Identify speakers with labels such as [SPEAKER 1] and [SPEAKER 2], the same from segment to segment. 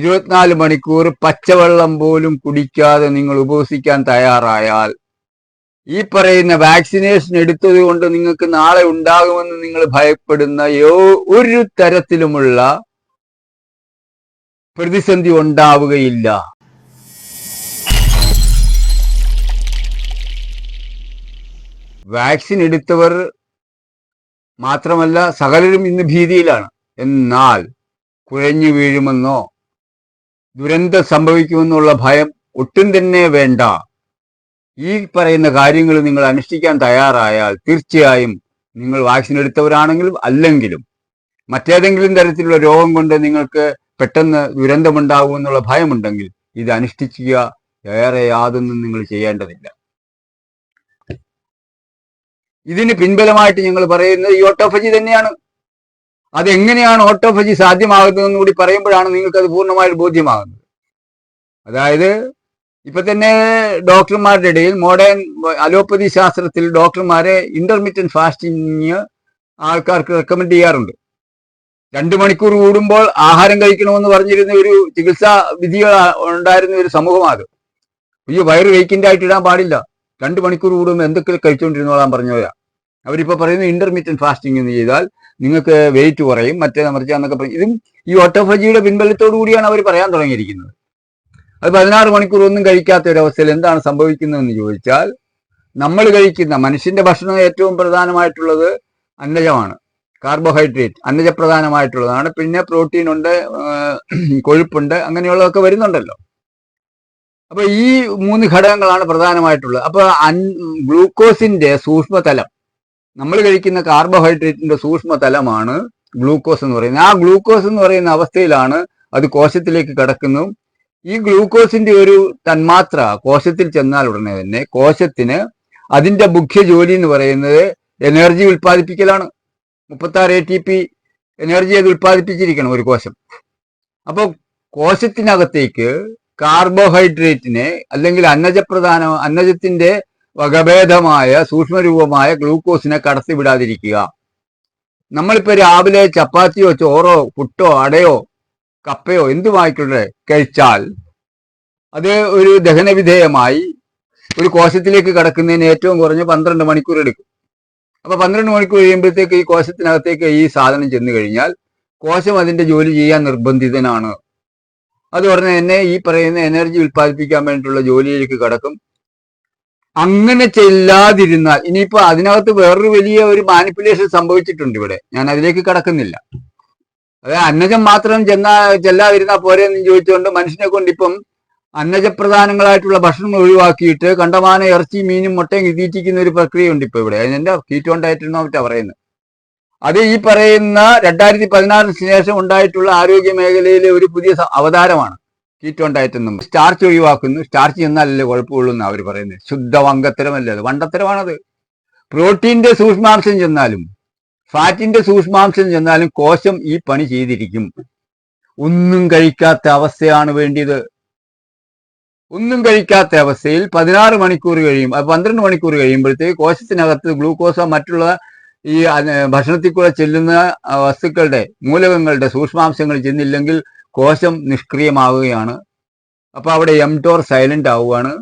[SPEAKER 1] 24 മണിക്കൂർ പച്ചവെള്ളം പോലും കുടിക്കാതെ നിങ്ങൾ ഉപവസിക്കാൻ തയ്യാറായാൽ ഈ പറയുന്ന വാക്സിനേഷൻ എടുത്തത് കൊണ്ട് നിങ്ങൾക്ക് നാളെ ഉണ്ടാകുമെന്ന് നിങ്ങൾ ഭയപ്പെടുന്ന ഒരു തരത്തിലുമുള്ള പ്രതിസന്ധി ഉണ്ടാവുകയില്ല. വാക്സിൻ എടുത്തവർ മാത്രമല്ല സകലരും ഇന്ന് ഭീതിയിലാണ്. എന്നാൽ കുഴഞ്ഞു വീഴുമെന്നോ ദുരന്തം സംഭവിക്കുമെന്നുള്ള ഭയം ഒട്ടും തന്നെ വേണ്ട. ഈ പറയുന്ന കാര്യങ്ങൾ നിങ്ങൾ അനുഷ്ഠിക്കാൻ തയ്യാറായാൽ തീർച്ചയായും നിങ്ങൾ വാക്സിൻ എടുത്തവരാണെങ്കിലും അല്ലെങ്കിലും മറ്റേതെങ്കിലും തരത്തിലുള്ള രോഗം കൊണ്ട് നിങ്ങൾക്ക് പെട്ടെന്ന് ദുരന്തമുണ്ടാകുമെന്നുള്ള ഭയമുണ്ടെങ്കിൽ ഇത് അനുഷ്ഠിക്കുക. വേറെ യാതൊന്നും നിങ്ങൾ ചെയ്യേണ്ടതില്ല. ഇതിന് പിൻബലമായിട്ട് ഞങ്ങൾ പറയുന്നത് ഈ ഓട്ടോഫജി തന്നെയാണ്. അതെങ്ങനെയാണ് ഓട്ടോഫജി സാധ്യമാകുന്നതെന്ന് കൂടി പറയുമ്പോഴാണ് നിങ്ങൾക്ക് അത് പൂർണ്ണമായിട്ട് ബോധ്യമാകുന്നത്. അതായത് ഇപ്പൊ തന്നെ ഡോക്ടർമാരുടെ ഇടയിൽ മോഡേൺ അലോപ്പതി ശാസ്ത്രത്തിൽ ഡോക്ടർമാരെ ഇന്റർമീഡിയറ്റ് ഫാസ്റ്റിംഗ് ആൾക്കാർക്ക് റെക്കമെൻഡ് ചെയ്യാറുണ്ട്. 2 മണിക്കൂർ കൂടുമ്പോൾ ആഹാരം കഴിക്കണമെന്ന് പറഞ്ഞിരുന്ന ഒരു ചികിത്സാ വിധികൾ ഉണ്ടായിരുന്ന ഒരു സമൂഹമാണ്. ഈ വയറ് വെയ്ക്കിൻ്റെ ആയിട്ട് ഇടാൻ പാടില്ല, 2 മണിക്കൂർ കൂടുമ്പോൾ എന്തൊക്കെ കഴിച്ചുകൊണ്ടിരുന്നോളാൻ പറഞ്ഞവരാ. അവരിപ്പോൾ പറയുന്നത് ഇന്റർമീഡിയറ്റ് ഫാസ്റ്റിംഗ് എന്ന് ചെയ്താൽ നിങ്ങൾക്ക് വെയിറ്റ് കുറയും, മറ്റേ മറിച്ചാന്നൊക്കെ പറയും. ഇതും ഈ ഓട്ടോഫജിയുടെ പിൻബലത്തോടു കൂടിയാണ് അവർ പറയാൻ തുടങ്ങിയിരിക്കുന്നത്. അത് 16 മണിക്കൂർ ഒന്നും കഴിക്കാത്ത ഒരവസ്ഥയിൽ എന്താണ് സംഭവിക്കുന്നതെന്ന് ചോദിച്ചാൽ, നമ്മൾ കഴിക്കുന്ന മനുഷ്യന്റെ ഭക്ഷണം ഏറ്റവും പ്രധാനമായിട്ടുള്ളത് അന്നജമാണ്, കാർബോഹൈഡ്രേറ്റ് അന്നജപ്രധാനമായിട്ടുള്ളതാണ്. പിന്നെ പ്രോട്ടീൻ ഉണ്ട്, കൊഴുപ്പുണ്ട്, അങ്ങനെയുള്ളതൊക്കെ വരുന്നുണ്ടല്ലോ. അപ്പൊ ഈ 3 ഘടകങ്ങളാണ് പ്രധാനമായിട്ടുള്ളത്. അപ്പൊ ഗ്ലൂക്കോസിന്റെ സൂക്ഷ്മതലം, നമ്മൾ കഴിക്കുന്ന കാർബോഹൈഡ്രേറ്റിന്റെ സൂക്ഷ്മതലമാണ് ഗ്ലൂക്കോസ് എന്ന് പറയുന്നത്. ആ ഗ്ലൂക്കോസ് എന്ന് പറയുന്ന അവസ്ഥയിലാണ് അത് കോശത്തിലേക്ക് കടക്കുന്നതും. ഈ ഗ്ലൂക്കോസിന്റെ ഒരു തന്മാത്ര കോശത്തിൽ ചെന്നാൽ ഉടനെ തന്നെ കോശത്തിന് അതിന്റെ മുഖ്യ ജോലി എന്ന് പറയുന്നത് എനർജി ഉൽപ്പാദിപ്പിക്കലാണ്. 36 ATP എനർജി അത് ഉൽപ്പാദിപ്പിച്ചിരിക്കണം ഒരു കോശം. അപ്പോൾ കോശത്തിനകത്തേക്ക് കാർബോഹൈഡ്രേറ്റിനെ അല്ലെങ്കിൽ അന്നജത്തിന്റെ വകഭേദമായ സൂക്ഷ്മരൂപമായ ഗ്ലൂക്കോസിനെ കടത്തിവിടാതിരിക്കുക. നമ്മളിപ്പോ രാവിലെ ചപ്പാത്തിയോ ചോറോ പുട്ടോ അടയോ കപ്പയോ എന്തുമായിക്കൊള്ളെ കഴിച്ചാൽ അത് ഒരു ദഹനവിധേയമായി ഒരു കോശത്തിലേക്ക് കടക്കുന്നതിന് ഏറ്റവും കുറഞ്ഞ 12 മണിക്കൂർ എടുക്കും. അപ്പൊ 12 മണിക്കൂർ കഴിയുമ്പോഴത്തേക്ക് ഈ കോശത്തിനകത്തേക്ക് ഈ സാധനം ചെന്ന് കഴിഞ്ഞാൽ കോശം അതിന്റെ ജോലി ചെയ്യാൻ നിർബന്ധിതനാണ്. അത് ഉടനെ തന്നെ ഈ പറയുന്ന എനർജി ഉൽപ്പാദിപ്പിക്കാൻ വേണ്ടിയിട്ടുള്ള ജോലിയിലേക്ക് കടക്കും. അങ്ങനെ ചെല്ലാതിരുന്നാൽ, ഇനിയിപ്പോ അതിനകത്ത് വേറൊരു വലിയ ഒരു മാനിപ്പുലേഷൻ സംഭവിച്ചിട്ടുണ്ട് ഇവിടെ, ഞാൻ അതിലേക്ക് കടക്കുന്നില്ല. അതായത് അന്നജം മാത്രം ചെല്ലാതിരുന്നാൽ പോരെ എന്ന് ചോദിച്ചുകൊണ്ട് മനുഷ്യനെ കൊണ്ട് ഇപ്പം അന്നജപ്രധാനങ്ങളായിട്ടുള്ള ഭക്ഷണം ഒഴിവാക്കിയിട്ട് കണ്ടമാന ഇറച്ചി മീനും മുട്ടയും തീറ്റിക്കുന്ന ഒരു പ്രക്രിയ ഉണ്ട് ഇപ്പൊ ഇവിടെ. അതിന്റെ കീറ്റോൺ ഡയറ്റ് എന്നോ മറ്റാ പറയുന്നത്. അത് ഈ പറയുന്ന 2016 ശേഷം ഉണ്ടായിട്ടുള്ള ആരോഗ്യ മേഖലയിലെ ഒരു പുതിയ അവതാരമാണ് കീറ്റോൺ ഡയറ്റ് എന്നും. സ്റ്റാർച്ച് ഒഴിവാക്കുന്നു, സ്റ്റാർച്ച് ചെന്നാലല്ലേ കുഴപ്പമുള്ളൂ എന്നാണ് അവർ പറയുന്നത്. ശുദ്ധ വങ്കത്തരമല്ലേ അത്, വണ്ടത്തരമാണത്. പ്രോട്ടീന്റെ സൂക്ഷ്മാംശം ചെന്നാലും ഫാറ്റിന്റെ സൂക്ഷ്മാംശം ചെന്നാലും കോശം ഈ പണി ചെയ്തിരിക്കും. ഒന്നും കഴിക്കാത്ത അവസ്ഥയാണ് വേണ്ടിയത്. ഒന്നും കഴിക്കാത്ത അവസ്ഥയിൽ 16 മണിക്കൂർ കഴിയും, 12 മണിക്കൂർ കഴിയുമ്പോഴത്തേക്ക് കോശത്തിനകത്ത് ഗ്ലൂക്കോസോ മറ്റുള്ള ഈ ഭക്ഷണത്തിൽ കൂടെ ചെല്ലുന്ന വസ്തുക്കളുടെ മൂലകങ്ങളുടെ സൂക്ഷ്മാംശങ്ങൾ ചെന്നില്ലെങ്കിൽ കോശം നിഷ്ക്രിയമാവുകയാണ്. അപ്പൊ അവിടെ എംടോർ സൈലന്റ് ആവുകയാണ്.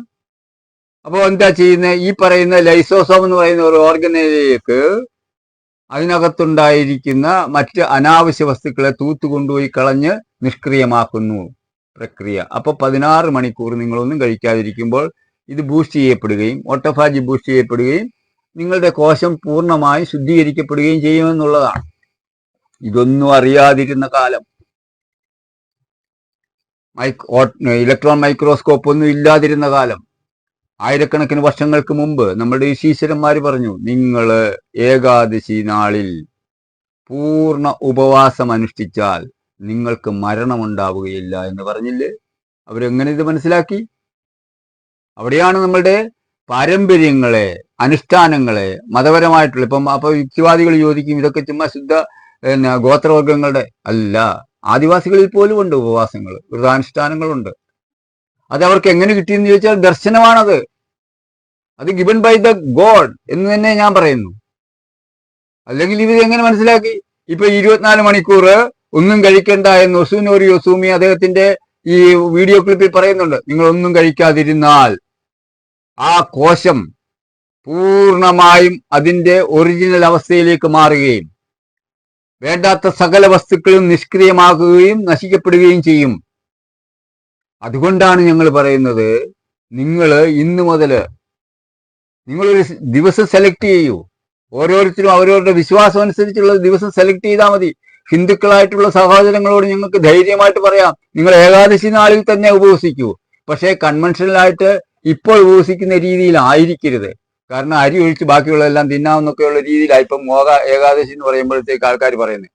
[SPEAKER 1] അപ്പോൾ എന്താ ചെയ്യുന്നത്? ഈ പറയുന്ന ലൈസോസോം എന്ന് പറയുന്ന ഒരു ഓർഗനിലേക്ക് അതിനകത്തുണ്ടായിരിക്കുന്ന മറ്റ് അനാവശ്യ വസ്തുക്കളെ തൂത്തുകൊണ്ടുപോയി കളഞ്ഞ് നിഷ്ക്രിയമാക്കുന്നു പ്രക്രിയ. അപ്പോൾ 16 മണിക്കൂർ നിങ്ങളൊന്നും കഴിക്കാതിരിക്കുമ്പോൾ ഇത് ബൂസ്റ്റ് ചെയ്യപ്പെടുകയും ഓട്ടോഫാജി ബൂസ്റ്റ് ചെയ്യപ്പെടുകയും നിങ്ങളുടെ കോശം പൂർണ്ണമായി ശുദ്ധീകരിക്കപ്പെടുകയും ചെയ്യുമെന്നുള്ളതാണ്. ഇതൊന്നും അറിയാതിരുന്ന കാലം, ഇലക്ട്രോൺ മൈക്രോസ്കോപ്പ് ഒന്നും ഇല്ലാതിരുന്ന കാലം, ആയിരക്കണക്കിന് വർഷങ്ങൾക്ക് മുമ്പ് നമ്മുടെ ഋഷീശ്വരന്മാർ പറഞ്ഞു, നിങ്ങൾ ഏകാദശി നാളിൽ പൂർണ്ണ ഉപവാസം അനുഷ്ഠിച്ചാൽ നിങ്ങൾക്ക് മരണമുണ്ടാവുകയില്ല എന്ന് പറഞ്ഞില്ലേ? അവരെങ്ങനെ ഇത് മനസ്സിലാക്കി? അവിടെയാണ് നമ്മളുടെ പാരമ്പര്യങ്ങളെ, അനുഷ്ഠാനങ്ങളെ, മതപരമായിട്ടുള്ള അപ്പൊ യുക്തിവാദികൾ ചോദിക്കും ഇതൊക്കെ ചുമ്മാ ശുദ്ധ ഗോത്രവർഗങ്ങളുടെ അല്ല. ആദിവാസികളിൽ പോലും ഉണ്ട് ഉപവാസങ്ങൾ, വ്രതാനുഷ്ഠാനങ്ങളുണ്ട്. അത് അവർക്ക് എങ്ങനെ കിട്ടിയെന്ന് ചോദിച്ചാൽ ദർശനമാണത്. അത് ഗിവൺ ബൈ ദ ഗോഡ് എന്ന് തന്നെ ഞാൻ പറയുന്നു. അല്ലെങ്കിൽ ഇവർ എങ്ങനെ മനസ്സിലാക്കി? ഇപ്പൊ 24 മണിക്കൂർ ഒന്നും കഴിക്കണ്ട എന്ന് ഒസൂനോരി ഒസൂമി അദ്ദേഹത്തിന്റെ ഈ വീഡിയോ ക്ലിപ്പിൽ പറയുന്നുണ്ട്. നിങ്ങൾ ഒന്നും കഴിക്കാതിരുന്നാൽ ആ കോശം പൂർണ്ണമായും അതിന്റെ ഒറിജിനൽ അവസ്ഥയിലേക്ക് മാറുകയും വേണ്ടാത്ത സകല വസ്തുക്കളും നിഷ്ക്രിയമാകുകയും നശിക്കപ്പെടുകയും ചെയ്യും. അതുകൊണ്ടാണ് ഞങ്ങൾ പറയുന്നത്, നിങ്ങൾ ഇന്ന് മുതൽ നിങ്ങളൊരു ദിവസം സെലക്ട് ചെയ്യൂ. ഓരോരുത്തരും അവരവരുടെ വിശ്വാസം അനുസരിച്ചുള്ള ദിവസം സെലക്ട് ചെയ്താൽ മതി. ഹിന്ദുക്കളായിട്ടുള്ള സഹോദരങ്ങളോട് ഞങ്ങൾക്ക് ധൈര്യമായിട്ട് പറയാം, നിങ്ങൾ ഏകാദശി നാളിൽ തന്നെ ഉപവസിക്കൂ. പക്ഷേ കൺവെൻഷനലായിട്ട് ഇപ്പോൾ ഉപവസിക്കുന്ന രീതിയിലായിരിക്കരുത്. കാരണം അരി ഒഴിച്ച് ബാക്കിയുള്ളതെല്ലാം തിന്നാമെന്നൊക്കെയുള്ള രീതിയിലാണ് ഇപ്പം ഏകാദശി എന്ന് പറയുമ്പോഴത്തേക്ക് ആൾക്കാർ പറയുന്നത്.